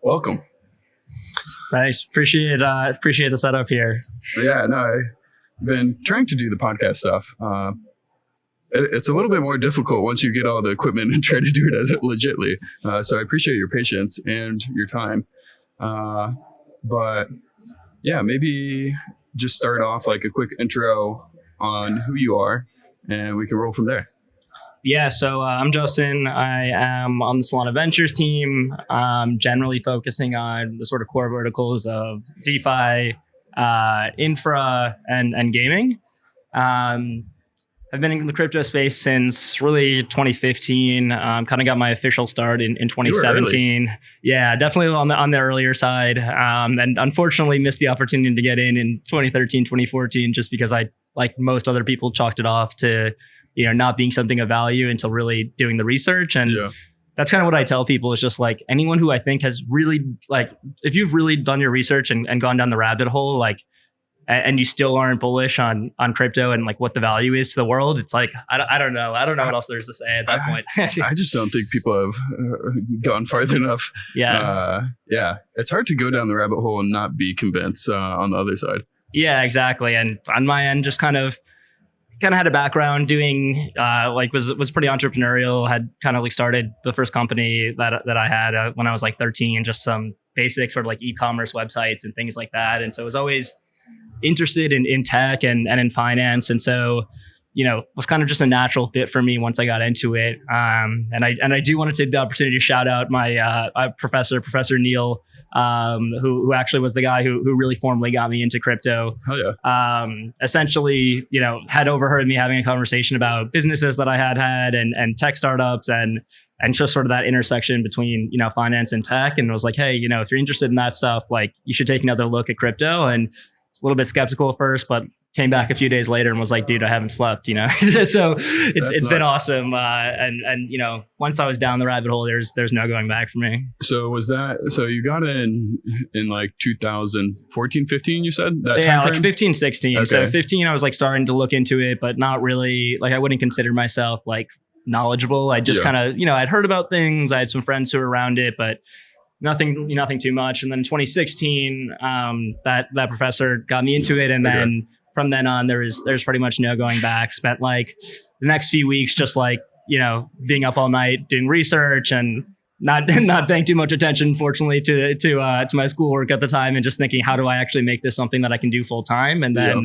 Welcome. Thanks. Appreciate the setup here. Yeah, no, I've been trying to do the podcast stuff. It's a little bit more difficult once you get all the equipment and try to do it as legitly. So I appreciate your patience and your time. But yeah, maybe just start off like a quick intro on who you are, and we can roll from there. Yeah, so I'm Justin. I am on the Solana Ventures team, generally focusing on the sort of core verticals of DeFi, infra, and gaming. I've been in the crypto space since really 2015. Kind of got my official start in 2017. Yeah, definitely on the earlier side. And unfortunately missed the opportunity to get in 2013, 2014, just because I, like most other people, chalked it off to not being something of value until really doing the research. And that's kind of what I tell people is just like anyone who I think has really, like, if you've really done your research and gone down the rabbit hole, like, and you still aren't bullish on crypto and like what the value is to the world, it's like, I don't know. I don't know what else there's to say at that point. I just don't think people have gone far enough. Yeah. It's hard to go down the rabbit hole and not be convinced on the other side. Yeah, exactly. And on my end, just kind of had a background doing was pretty entrepreneurial, had kind of like started the first company that I had when I was like 13, just some basic sort of like e-commerce websites and things like that. And so I was always interested in tech and in finance. And so, was kind of just a natural fit for me once I got into it. And I do want to take the opportunity to shout out my Professor Neil, who actually was the guy who really formally got me into crypto. Hell yeah. Essentially, had overheard me having a conversation about businesses that I had and tech startups and just sort of that intersection between, finance and tech. And was like, hey, if you're interested in that stuff, like you should take another look at crypto. And it's a little bit skeptical at first, but came back a few days later and was like, dude, I haven't slept, so it's been awesome. And once I was down the rabbit hole, there's no going back for me. So so you got in like 2014, 15, you said? Like 15, 16. Okay. So 15, I was like starting to look into it, but not really, like I wouldn't consider myself like knowledgeable. I just kind of, I'd heard about things. I had some friends who were around it, but nothing too much. And then in 2016, that professor got me into it. And then from then on, there's pretty much no going back. Spent like the next few weeks just like, being up all night doing research and not paying too much attention, fortunately, to my schoolwork at the time, and just thinking, how do I actually make this something that I can do full time? And then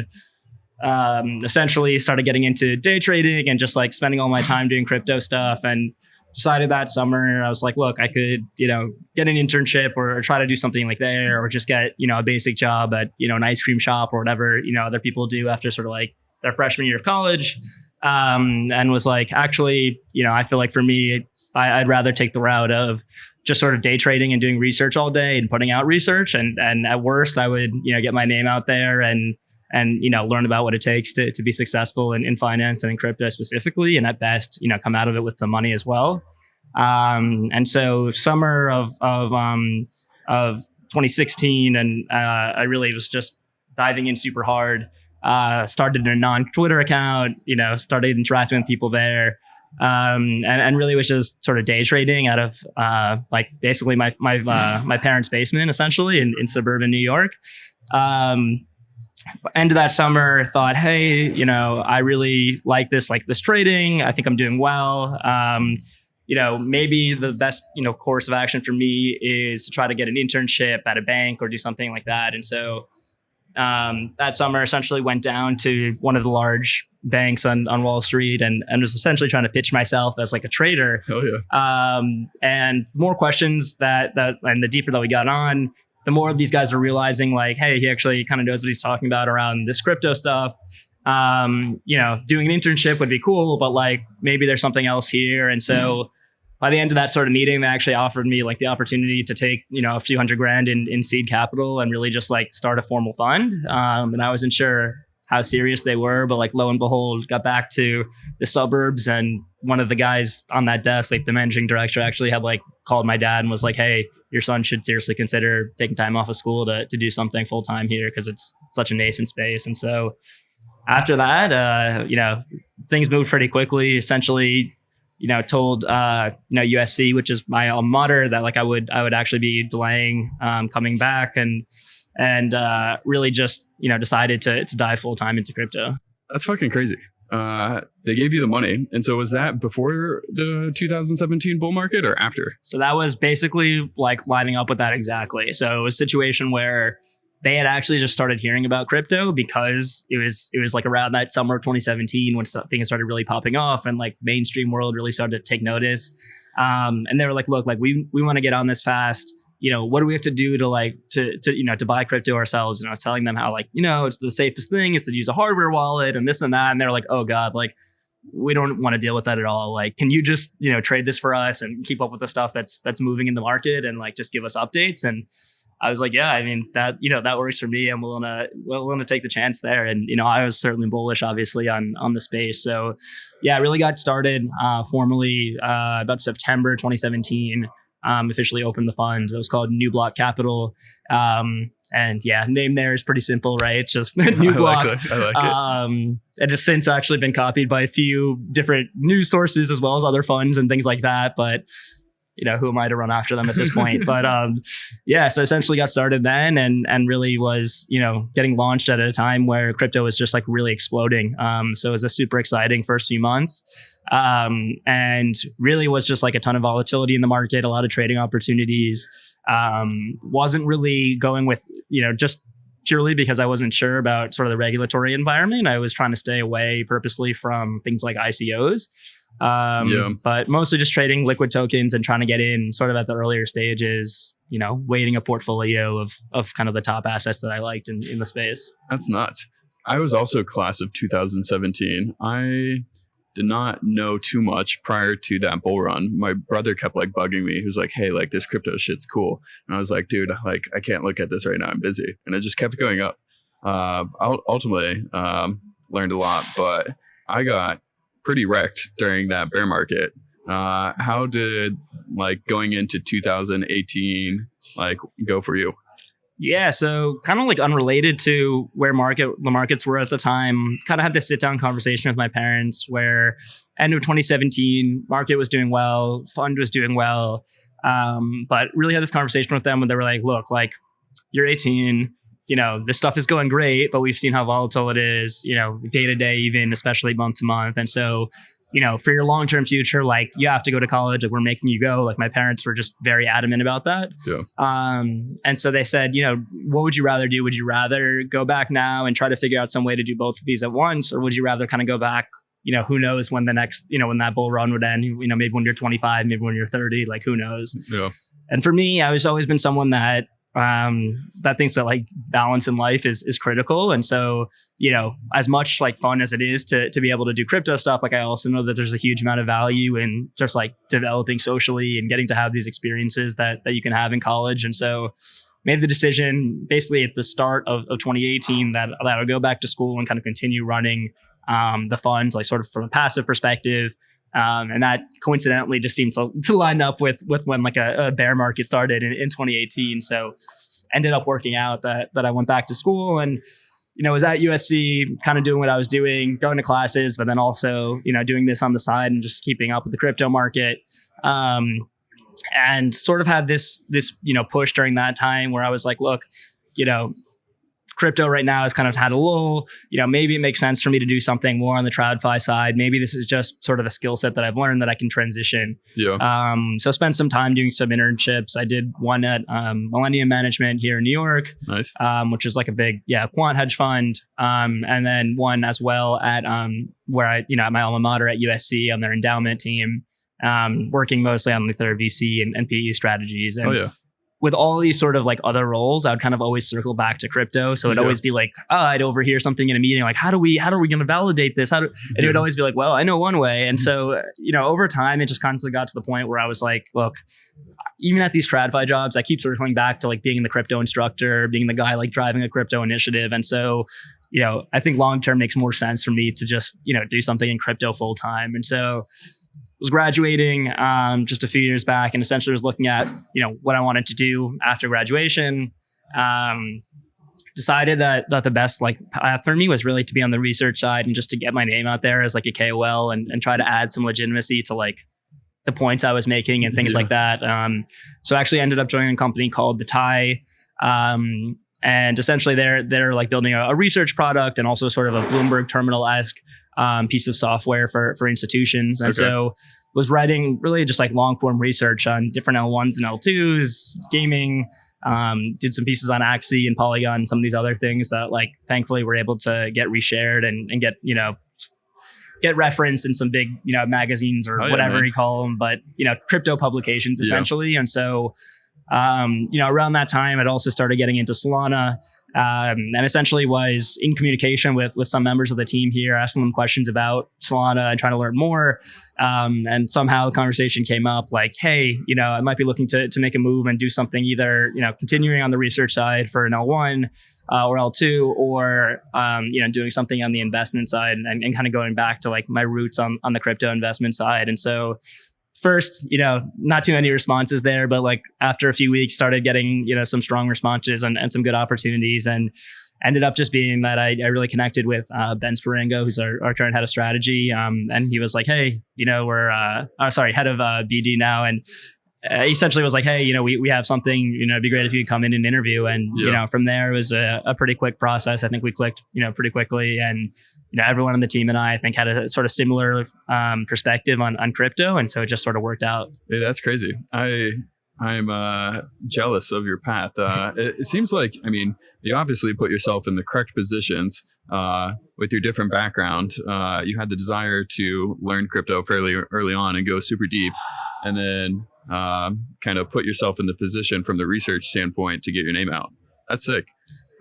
essentially started getting into day trading and just like spending all my time doing crypto stuff, and decided that summer, I was like, look, I could, get an internship or try to do something like there, or just get, a basic job at, an ice cream shop or whatever, other people do after sort of like their freshman year of college. And was like, actually, I feel like for me, I'd rather take the route of just sort of day trading and doing research all day and putting out research. And at worst, I would, get my name out there and learn about what it takes to be successful in finance and in crypto specifically. And at best, come out of it with some money as well. And so summer of 2016, and I really was just diving in super hard. Started a non-Twitter account, started interacting with people there. And really was just sort of day trading out of like basically my parents' basement, essentially in suburban New York. End of that summer, thought, hey, I really like this trading. I think I'm doing well. Maybe the best, course of action for me is to try to get an internship at a bank or do something like that. And so that summer essentially went down to one of the large banks on Wall Street and was essentially trying to pitch myself as like a trader. Oh yeah. And more questions that and the deeper that we got on, the more of these guys are realizing like, hey, he actually kind of knows what he's talking about around this crypto stuff. Doing an internship would be cool, but like maybe there's something else here. And so by the end of that sort of meeting, they actually offered me like the opportunity to take, a few $100,000 in seed capital and really just like start a formal fund. And I wasn't sure how serious they were, but like lo and behold, got back to the suburbs, and one of the guys on that desk, like the managing director, actually had like called my dad and was like, hey, your son should seriously consider taking time off of school to do something full time here, because it's such a nascent space. And so after that, things moved pretty quickly. Essentially told USC, which is my alma mater, that like I would actually be delaying coming back, and really just decided to dive full time into crypto. That's fucking crazy. They gave you the money, and so was that before the 2017 bull market or after? So that was basically like lining up with that exactly. So it was a situation where they had actually just started hearing about crypto because it was like around that summer of 2017 when things started really popping off and like mainstream world really started to take notice. And they were like, look, like we want to get on this fast. What do we have to do to buy crypto ourselves? And I was telling them how it's the safest thing is to use a hardware wallet and this and that. And they're like, oh God, like we don't want to deal with that at all. Like, can you just, trade this for us and keep up with the stuff that's moving in the market and like just give us updates? And I was like, yeah, I mean that works for me. I'm willing to take the chance there. And, I was certainly bullish obviously on the space. So yeah, I really got started formally about September 2017, officially opened the fund. It was called New Block Capital. And yeah, name there is pretty simple, right? It's just New Block. I like it. It has since actually been copied by a few different news sources as well as other funds and things like that. But who am I to run after them at this point? But yeah, so essentially got started then and really was, getting launched at a time where crypto was just like really exploding. So it was a super exciting first few months. And really was just like a ton of volatility in the market, a lot of trading opportunities. Wasn't really going with, just purely because I wasn't sure about sort of the regulatory environment. I was trying to stay away purposely from things like ICOs. But mostly just trading liquid tokens and trying to get in sort of at the earlier stages, weighting a portfolio of kind of the top assets that I liked in the space. That's nuts. I was also class of 2017. I did not know too much prior to that bull run. My brother kept like bugging me. He was like, hey, like this crypto shit's cool. And I was like, dude, like I can't look at this right now. I'm busy. And it just kept going up. I ultimately learned a lot, but I got pretty wrecked during that bear market. How did like going into 2018 like go for you? Yeah, so kind of like unrelated to where the markets were at the time, kind of had this sit down conversation with my parents where end of 2017, market was doing well, fund was doing well, but really had this conversation with them when they were like, look, like you're 18, this stuff is going great, but we've seen how volatile it is, day to day, even especially month to month. And so, for your long-term future, like you have to go to college, like we're making you go. Like my parents were just very adamant about that. Yeah. And so they said, what would you rather do? Would you rather go back now and try to figure out some way to do both of these at once? Or would you rather kind of go back, who knows when the next, when that bull run would end, maybe when you're 25, maybe when you're 30, like who knows? Yeah. And for me, I was always been someone that thinks that like balance in life is critical. And so, as much like fun as it is to be able to do crypto stuff, like I also know that there's a huge amount of value in just like developing socially and getting to have these experiences that you can have in college. And so made the decision basically at the start of 2018 that I would go back to school and kind of continue running the funds, like sort of from a passive perspective. And that coincidentally just seemed to line up with when like a bear market started in 2018. So ended up working out that I went back to school and, was at USC kind of doing what I was doing, going to classes, but then also, doing this on the side and just keeping up with the crypto market. And sort of had this, push during that time where I was like, look, crypto right now has kind of had a lull. Maybe it makes sense for me to do something more on the TradFi side. Maybe this is just sort of a skill set that I've learned that I can transition. Yeah. So I spent some time doing some internships. I did one at Millennium Management here in New York. Nice. Which is like a big, quant hedge fund. And then one as well at where I, at my alma mater at USC on their endowment team, working mostly on their VC and PE strategies. And with all these sort of like other roles, I would kind of always circle back to crypto. So it'd always be like, I'd overhear something in a meeting, like, how are we going to validate this? And it would always be like, well, I know one way. And so, over time, it just constantly got to the point where I was like, look, even at these TradFi jobs, I keep circling back to like being the crypto instructor, being the guy like driving a crypto initiative. And so, I think long-term makes more sense for me to just, do something in crypto full time. And so was graduating just a few years back and essentially was looking at, what I wanted to do after graduation. Decided that the best like path for me was really to be on the research side and just to get my name out there as like a KOL and try to add some legitimacy to like the points I was making and things like that. So I actually ended up joining a company called the Tie. And essentially they're like building a research product and also sort of a Bloomberg terminal-esque piece of software for institutions. And so was writing really just like long form research on different L1s and L2s, gaming, did some pieces on Axie and Polygon, some of these other things that like thankfully were able to get reshared and get, get referenced in some big, magazines or whatever you call them, but, crypto publications essentially. And so, around that time, I'd also started getting into Solana, and essentially was in communication with some members of the team here, asking them questions about Solana and trying to learn more. And somehow the conversation came up like, hey, I might be looking to make a move and do something either, continuing on the research side for an L1 or L2 or, doing something on the investment side and kind of going back to like my roots on the crypto investment side. And so first, not too many responses there, but like after a few weeks started getting, some strong responses and some good opportunities, and ended up just being that I really connected with Ben Sparango, who's our current head of strategy. And he was like, hey, we're head of BD now. And essentially was like, hey, we have something, it'd be great if you could come in and interview. And, from there it was a pretty quick process. I think we clicked, pretty quickly. And, everyone on the team and I think had a sort of similar perspective on crypto. And so it just sort of worked out. Yeah, that's crazy. I'm jealous of your path. It seems like, you obviously put yourself in the correct positions with your different background. You had the desire to learn crypto fairly early on and go super deep, and then kind of put yourself in the position from the research standpoint to get your name out. That's sick.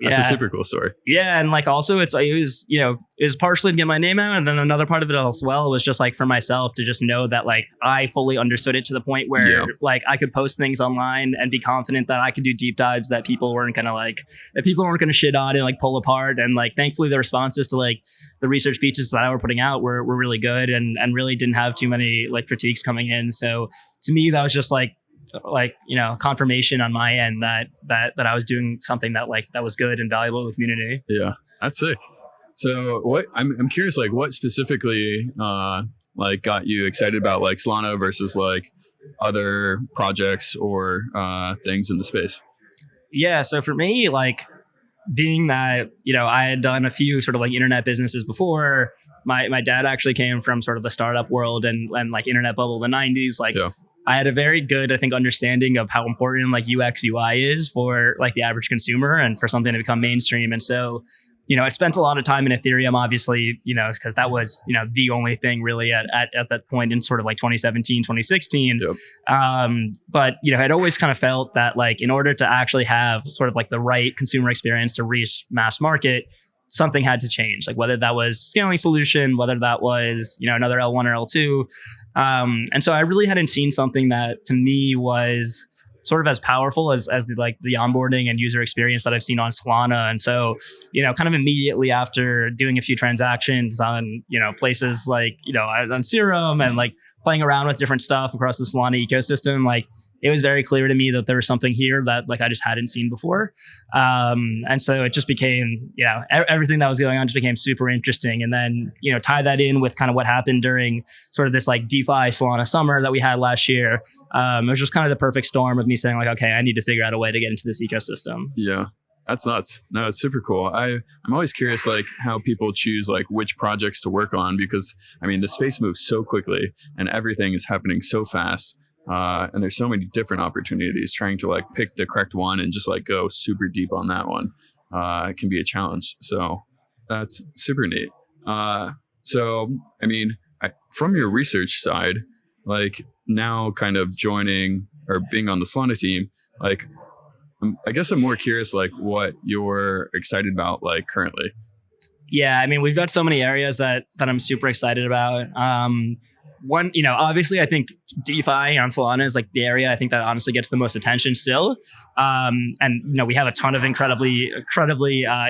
That's a super cool story. Yeah. And like also it was partially to get my name out. And then another part of it as well was just like for myself to just know that like I fully understood it to the point where like I could post things online and be confident that I could do deep dives that people weren't going to shit on and like pull apart. And like, thankfully the responses to like the research pieces that I were putting out were really good and really didn't have too many like critiques coming in. So to me, that was just like confirmation on my end that I was doing something that was good and valuable to the community. Yeah, that's sick. So what I'm curious, like what specifically got you excited about like Solana versus like other projects or things in the space? Yeah, so for me, like being that I had done a few sort of like internet businesses before. My dad actually came from sort of the startup world and like internet bubble of the 90s. I had a very good, I think, understanding of how important like UX UI is for like the average consumer and for something to become mainstream. And so, I spent a lot of time in Ethereum, obviously, because that was, the only thing really at that point in sort of like 2017, 2016. But, I'd always kind of felt that like in order to actually have sort of like the right consumer experience to reach mass market, something had to change, like whether that was scaling solution, whether that was, another L1 or L2. And so I really hadn't seen something that to me was sort of as powerful as the onboarding and user experience that I've seen on Solana. And so, kind of immediately after doing a few transactions on, places like, on Serum and like playing around with different stuff across the Solana ecosystem, like it was very clear to me that there was something here that like I just hadn't seen before. And so it just became, everything that was going on just became super interesting. And then, tie that in with kind of what happened during sort of this like DeFi Solana summer that we had last year. It was just kind of the perfect storm of me saying like, okay, I need to figure out a way to get into this ecosystem. Yeah. That's nuts. No, it's super cool. I'm always curious like how people choose like which projects to work on, because the space moves so quickly and everything is happening so fast. And there's so many different opportunities. Trying to like pick the correct one and just like go super deep on that one can be a challenge. So that's super neat. From your research side, like now kind of joining or being on the Solana team, like I guess I'm more curious like what you're excited about like currently. Yeah, we've got so many areas that I'm super excited about. One, obviously I think DeFi on Solana is like the area I think that honestly gets the most attention still. And we have a ton of incredibly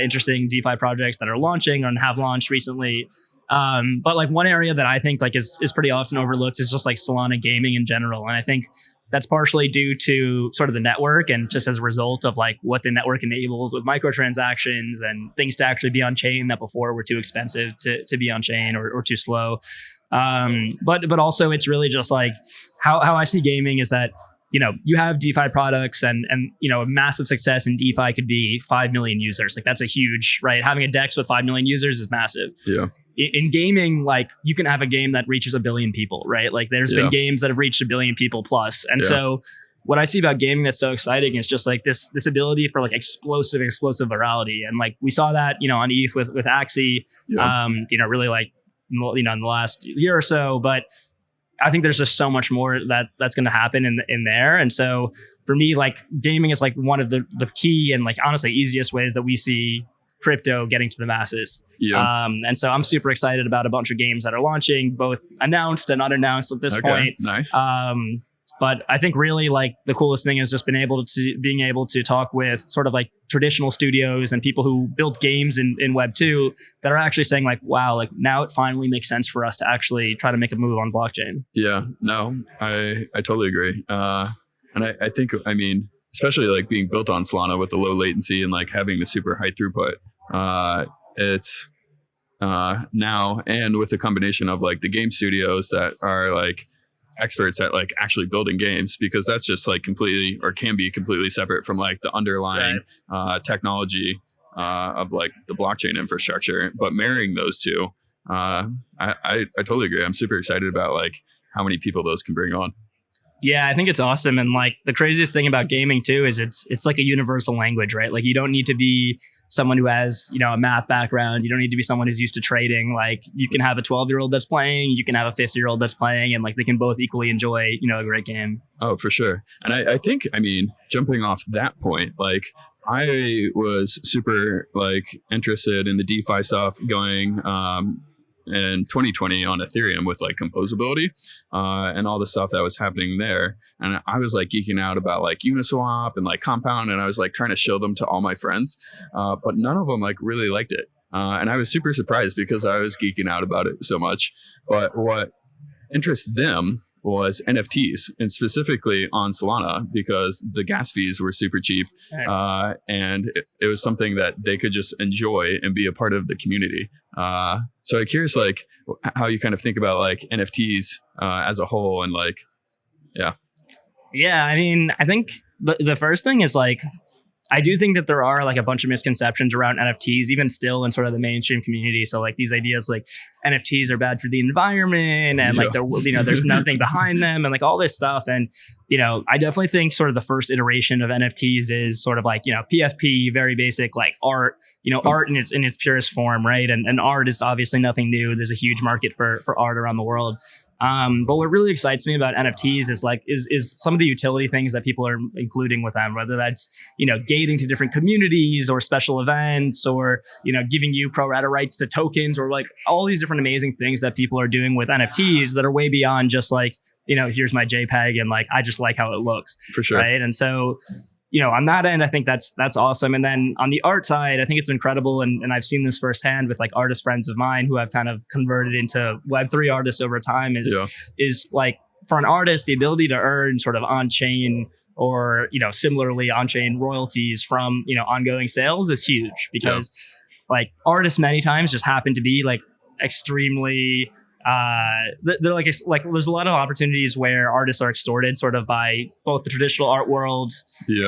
interesting DeFi projects that are launching and have launched recently. But like one area that I think like is pretty often overlooked is just like Solana gaming in general. And I think that's partially due to sort of the network and just as a result of like what the network enables with microtransactions and things to actually be on chain that before were too expensive to be on chain or too slow. But also it's really just like how I see gaming is that, you have DeFi products and a massive success in DeFi could be 5 million users. Like that's a huge, right? Having a DEX with 5 million users is massive. Yeah. In gaming, like you can have a game that reaches 1 billion people, right? Like there's been games that have reached 1 billion people plus. And so what I see about gaming that's so exciting is just like this ability for like explosive virality. And like we saw that, on ETH with Axie, really like, in the last year or so, but I think there's just so much more that's going to happen in there. And so for me, like gaming is like one of the key and like honestly easiest ways that we see crypto getting to the masses. And so I'm super excited about a bunch of games that are launching, both announced and unannounced at this point. Nice. But I think really like the coolest thing is just being able to talk with sort of like traditional studios and people who build games in Web 2 that are actually saying like, wow, like now it finally makes sense for us to actually try to make a move on blockchain. Yeah, no, I totally agree. And I think, especially like being built on Solana with the low latency and like having the super high throughput, it's now, and with the combination of like the game studios that are like experts at like actually building games, because that's just like completely, or can be completely separate from like the underlying technology of like the blockchain infrastructure. But marrying those two, I totally agree. I'm super excited about like how many people those can bring on. Yeah, I think it's awesome. And like the craziest thing about gaming too is it's like a universal language, right? Like you don't need to be someone who has, a math background. You don't need to be someone who's used to trading. Like you can have a 12-year-old that's playing, you can have a 50-year-old that's playing, and like they can both equally enjoy, a great game. Oh, for sure. And I think, jumping off that point, like I was super like interested in the DeFi stuff going in 2020 on Ethereum with like Composability and all the stuff that was happening there. And I was like geeking out about like Uniswap and like Compound, and I was like trying to show them to all my friends, but none of them like really liked it. And I was super surprised because I was geeking out about it so much. But what interests them was NFTs, and specifically on Solana, because the gas fees were super cheap, and it was something that they could just enjoy and be a part of the community. So I'm curious, like how you kind of think about like NFTs as a whole, and like, I think the first thing is like, I do think that there are like a bunch of misconceptions around NFTs, even still in sort of the mainstream community. So like these ideas like NFTs are bad for the environment and like there's nothing behind them and like all this stuff. And, I definitely think sort of the first iteration of NFTs is sort of like, PFP, very basic, like art, art in its purest form, right? And art is obviously nothing new. There's a huge market for art around the world. But what really excites me about NFTs is some of the utility things that people are including with them, whether that's, gating to different communities or special events, or, giving you pro rata rights to tokens, or like all these different amazing things that people are doing with NFTs that are way beyond just like, here's my JPEG and like, I just like how it looks. For sure. Right. And so, on that end, I think that's awesome. And then on the art side, I think it's incredible. And I've seen this firsthand with like artist friends of mine who have kind of converted into Web3 artists over time is like for an artist, the ability to earn sort of on-chain or, similarly on-chain royalties from, ongoing sales is huge, because like artists many times just happen to be like extremely they're like there's a lot of opportunities where artists are extorted sort of by both the traditional art world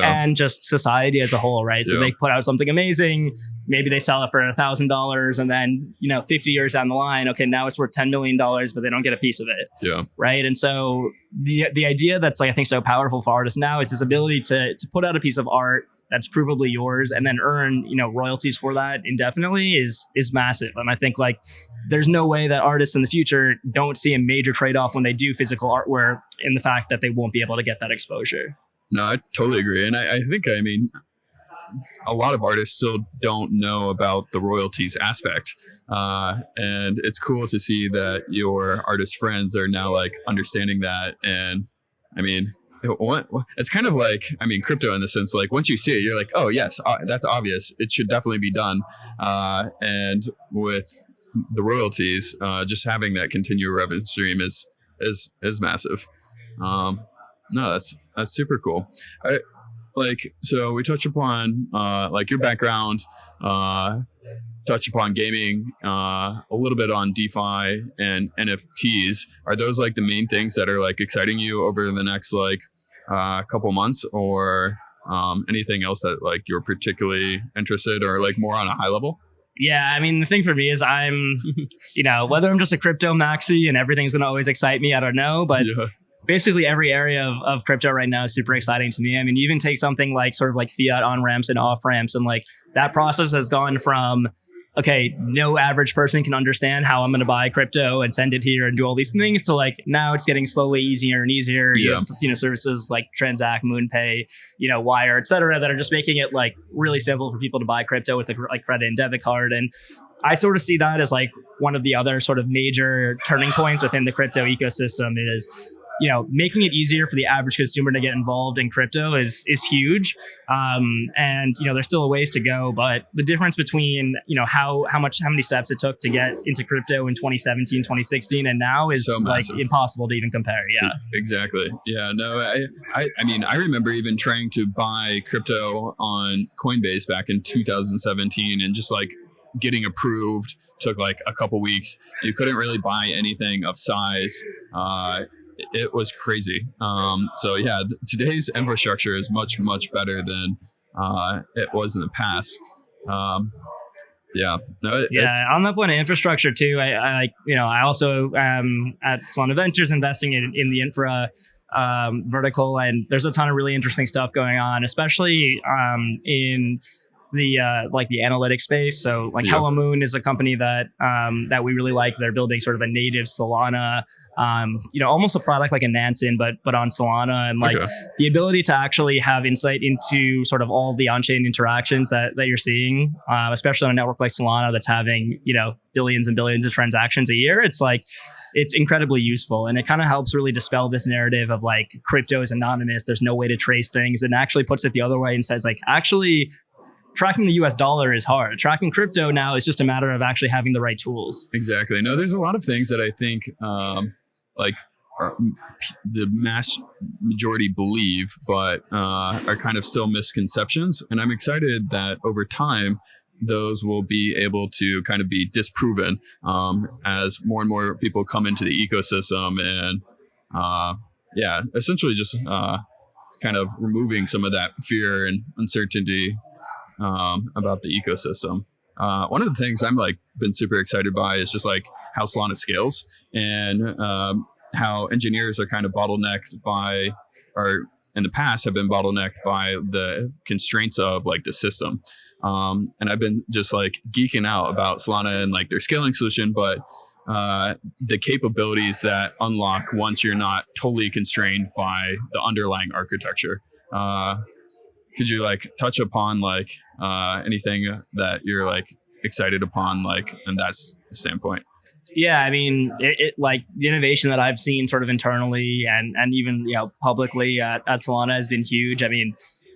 and just society as a whole, right? So they put out something amazing, maybe they sell it for $1,000, and then 50 years down the line, okay, now it's worth $10 million, but they don't get a piece of it, right? And so the idea that's like I think so powerful for artists now is this ability to put out a piece of art that's provably yours and then earn royalties for that indefinitely is massive. And I think like there's no way that artists in the future don't see a major trade-off when they do physical artwork in the fact that they won't be able to get that exposure. No, I totally agree. And I think, a lot of artists still don't know about the royalties aspect. And it's cool to see that your artist friends are now like understanding that. And it's kind of like, crypto in the sense, like once you see it, you're like, oh yes, that's obvious. It should definitely be done. And with the royalties, just having that continual revenue stream is massive. No, that's super cool. like, so we touched upon like your background, touched upon gaming, a little bit on DeFi and NFTs. Are those like the main things that are like exciting you over the next like couple months, or anything else that like you're particularly interested or like more on a high level? Yeah, I mean, the thing for me is I'm, whether I'm just a crypto maxi and everything's going to always excite me, I don't know. But basically every area of crypto right now is super exciting to me. I mean, you even take something like sort of like fiat on ramps and off ramps, and like that process has gone from, okay, no average person can understand how I'm going to buy crypto and send it here and do all these things, to like now it's getting slowly easier and easier. You have, services like Transact, MoonPay, Wire, et cetera, that are just making it like really simple for people to buy crypto with a like credit and debit card. And I sort of see that as like one of the other sort of major turning points within the crypto ecosystem is, making it easier for the average consumer to get involved in crypto is huge. And, there's still a ways to go, but the difference between, how many steps it took to get into crypto in 2017, 2016, and now is so like impossible to even compare. Yeah, exactly. Yeah, no, I mean, I remember even trying to buy crypto on Coinbase back in 2017 and just like getting approved took like a couple weeks. You couldn't really buy anything of size. It was crazy. So yeah, today's infrastructure is much, much better than it was in the past. On that point of infrastructure too, I also at Solana Ventures investing in the infra vertical, and there's a ton of really interesting stuff going on, especially in the like the analytics space. So like Hello Moon is a company that we really like. They're building sort of a native Solana, almost a product like a Nansen, but on Solana, and like the ability to actually have insight into sort of all the on-chain interactions that you're seeing, especially on a network like Solana that's having, billions and billions of transactions a year. It's incredibly useful, and it kind of helps really dispel this narrative of like crypto is anonymous, there's no way to trace things, and actually puts it the other way and says like, actually, tracking the US dollar is hard. Tracking crypto now is just a matter of actually having the right tools. Exactly. No, there's a lot of things that I think the mass majority believe, but are kind of still misconceptions. And I'm excited that over time, those will be able to kind of be disproven as more and more people come into the ecosystem, and essentially just kind of removing some of that fear and uncertainty about the ecosystem. One of the things I'm like been super excited by is just like how Solana scales, and how engineers are kind of bottlenecked by, or in the past have been bottlenecked by, the constraints of like the system. And I've been just like geeking out about Solana and like their scaling solution, but the capabilities that unlock once you're not totally constrained by the underlying architecture. Could you like touch upon like anything that you're like excited upon, like in that standpoint? Yeah, I mean, it like the innovation that I've seen sort of internally and even publicly at Solana has been huge. I mean,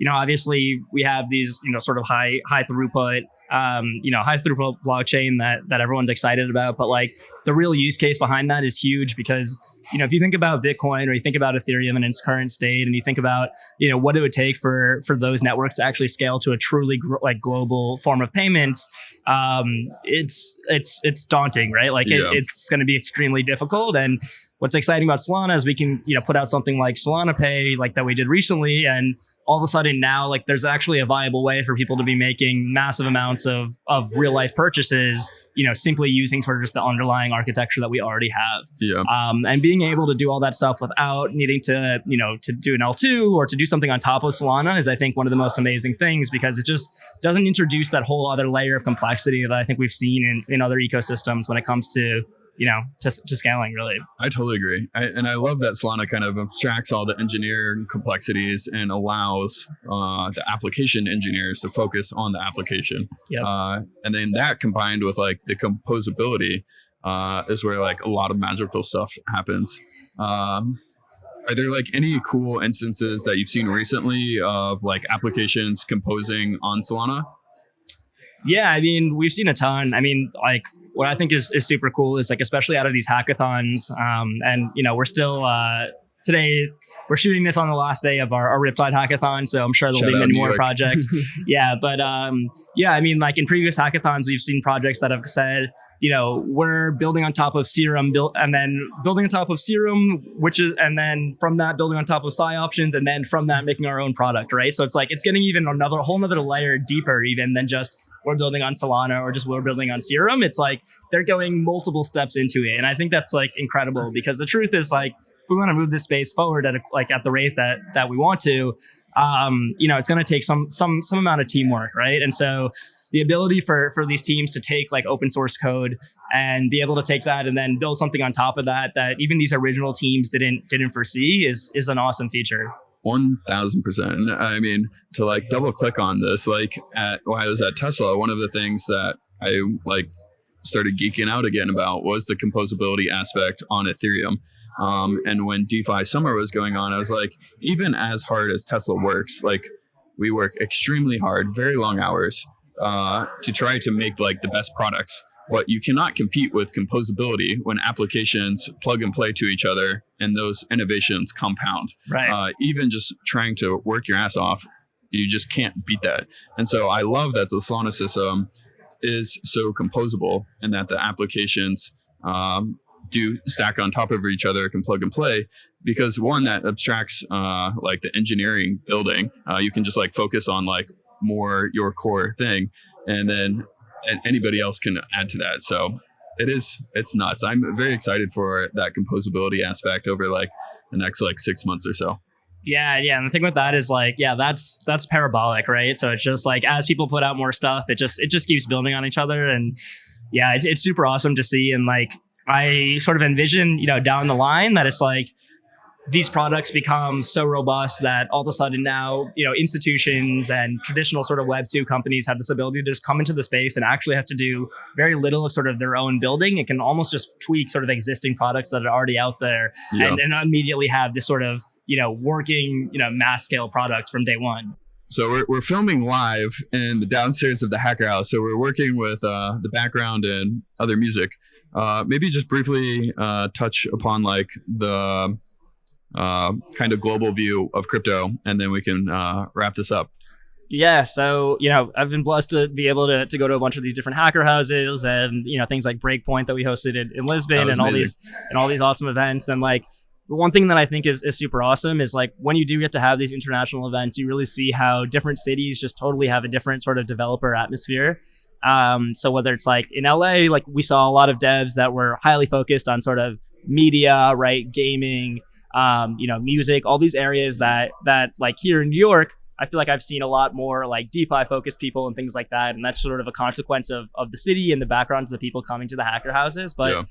obviously we have these sort of high throughput blockchain that everyone's excited about, but like the real use case behind that is huge, because if you think about Bitcoin or you think about Ethereum in its current state, and you think about what it would take for those networks to actually scale to a truly global form of payments, it's daunting, right? Like it's going to be extremely difficult. And what's exciting about Solana is we can put out something like Solana Pay, like that we did recently, and all of a sudden now, like there's actually a viable way for people to be making massive amounts of real life purchases, simply using sort of just the underlying architecture that we already have. And being able to do all that stuff without needing to, to do an L2 or to do something on top of Solana is, I think, one of the most amazing things, because it just doesn't introduce that whole other layer of complexity that I think we've seen in other ecosystems when it comes to to scaling, really. I totally agree. And I love that Solana kind of abstracts all the engineering complexities and allows the application engineers to focus on the application. And then that combined with like the composability is where like a lot of magical stuff happens. Are there like any cool instances that you've seen recently of like applications composing on Solana? Yeah, I mean, we've seen a ton. I mean, like what I think is super cool is like, especially out of these hackathons, and we're still today we're shooting this on the last day of our Riptide hackathon, so I'm sure there'll be many more projects. Yeah, but yeah, I mean, like in previous hackathons, we've seen projects that have said, we're building on top of Serum, and then building on top of Serum, and then from that building on top of Psi options, and then from that making our own product, right? So it's like it's getting even a whole nother layer deeper even than just we're building on Solana or just we're building on Serum. It's like they're going multiple steps into it, and I think that's like incredible because the truth is like if we want to move this space forward at the rate that we want to, it's going to take some amount of teamwork, right? And so the ability for these teams to take like open source code and be able to take that and then build something on top of that even these original teams didn't foresee is an awesome feature. 1000%. I mean, to like double click on this, like when I was at Tesla, one of the things that I like started geeking out again about was the composability aspect on Ethereum. And when DeFi summer was going on, I was like, even as hard as Tesla works, like we work extremely hard, very long hours, to try to make like the best products. But you cannot compete with composability when applications plug and play to each other and those innovations compound. Right. Even just trying to work your ass off, you just can't beat that. And so I love that the Solana system is so composable and that the applications do stack on top of each other, can plug and play, because one, that abstracts like the engineering building. You can just like focus on like more your core thing, and then anybody else can add to that. So it's nuts. I'm very excited for that composability aspect over like the next like 6 months or so. Yeah. And the thing with that is like, yeah, that's parabolic, right? So it's just like as people put out more stuff, it just keeps building on each other. And yeah, it's super awesome to see. And like I sort of envision, down the line that it's like these products become so robust that all of a sudden now, institutions and traditional sort of Web 2 companies have this ability to just come into the space and actually have to do very little of sort of their own building. It can almost just tweak sort of existing products that are already out there and immediately have this sort of, working, mass scale product from day one. So we're filming live in the downstairs of the Hacker House. So we're working with the background and other music. Maybe just briefly touch upon like the kind of global view of crypto, and then we can wrap this up. Yeah, so I've been blessed to be able to go to a bunch of these different hacker houses, and things like Breakpoint that we hosted in Lisbon, and all these awesome events. And like the one thing that I think is super awesome is like when you do get to have these international events, you really see how different cities just totally have a different sort of developer atmosphere. So whether it's like in LA, like we saw a lot of devs that were highly focused on sort of media, right, gaming, music, all these areas that like here in New York, I feel like I've seen a lot more like DeFi focused people and things like that. And that's sort of a consequence of the city and the background of the people coming to the hacker houses. But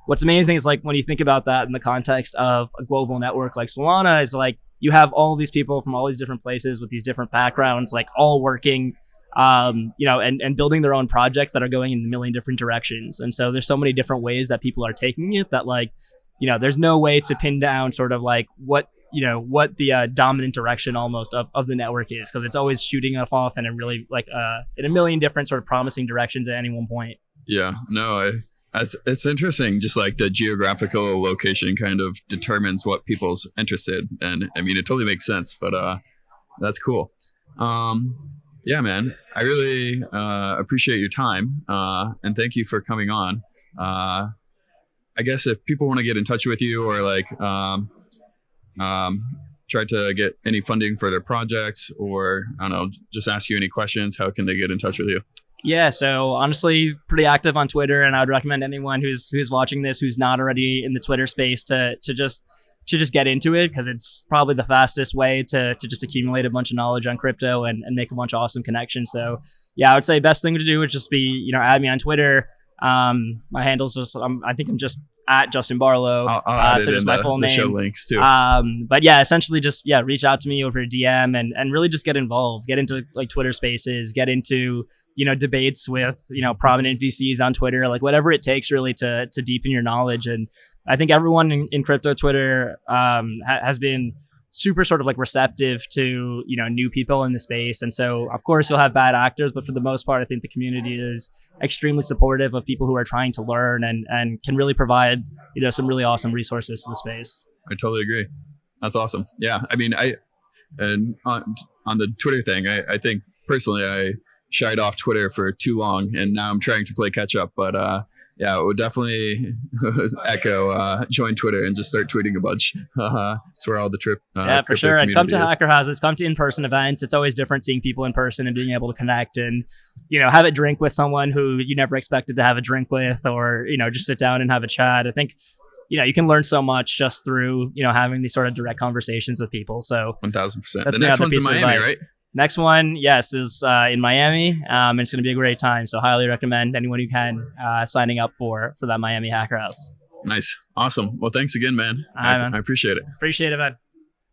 what's amazing is like when you think about that in the context of a global network like Solana is like you have all these people from all these different places with these different backgrounds, like all working, and building their own projects that are going in a million different directions. And so there's so many different ways that people are taking it that like, there's no way to pin down sort of like what the dominant direction almost of the network is, because it's always shooting off in a really like in a million different sort of promising directions at any one point. Yeah, no, it's interesting. Just like the geographical location kind of determines what people's interested in. I mean, it totally makes sense, but that's cool. Yeah, man, I really appreciate your time, and thank you for coming on. I guess if people want to get in touch with you or like try to get any funding for their projects, or I don't know, just ask you any questions, how can they get in touch with you? Yeah, so honestly, pretty active on Twitter, and I would recommend anyone who's watching this who's not already in the Twitter space to just get into it, because it's probably the fastest way to just accumulate a bunch of knowledge on crypto and make a bunch of awesome connections. So yeah, I would say best thing to do would just be add me on Twitter. My handle's just I think I'm just at Justin Barlow. I'll add so it just in my full the name. show links too. But yeah, essentially just reach out to me over a DM and really just get involved. Get into like Twitter Spaces. Get into debates with prominent VCs on Twitter. Like whatever it takes really to deepen your knowledge. And I think everyone in crypto Twitter has been super sort of like receptive to new people in the space. And so of course you'll have bad actors, but for the most part I think the community is extremely supportive of people who are trying to learn and can really provide some really awesome resources to the space. I totally agree. That's awesome. Yeah. I mean, and on the Twitter thing, I think personally I shied off Twitter for too long, and now I'm trying to play catch up. But yeah, it would definitely echo join Twitter and just start tweeting a bunch. It's where all the yeah, for sure. And come to hacker houses, come to in-person events. It's always different seeing people in person and being able to connect and, you know, have a drink with someone who you never expected to have a drink with, or, you know, just sit down and have a chat. I think, you know, you can learn so much just through, you know, having these sort of direct conversations with people. So 1000%. The next one's in Miami, right? Next one, yes, is in Miami. And it's going to be a great time. So highly recommend anyone who can signing up for that Miami Hacker House. Nice. Awesome. Well, thanks again, man. I appreciate it. Appreciate it, man.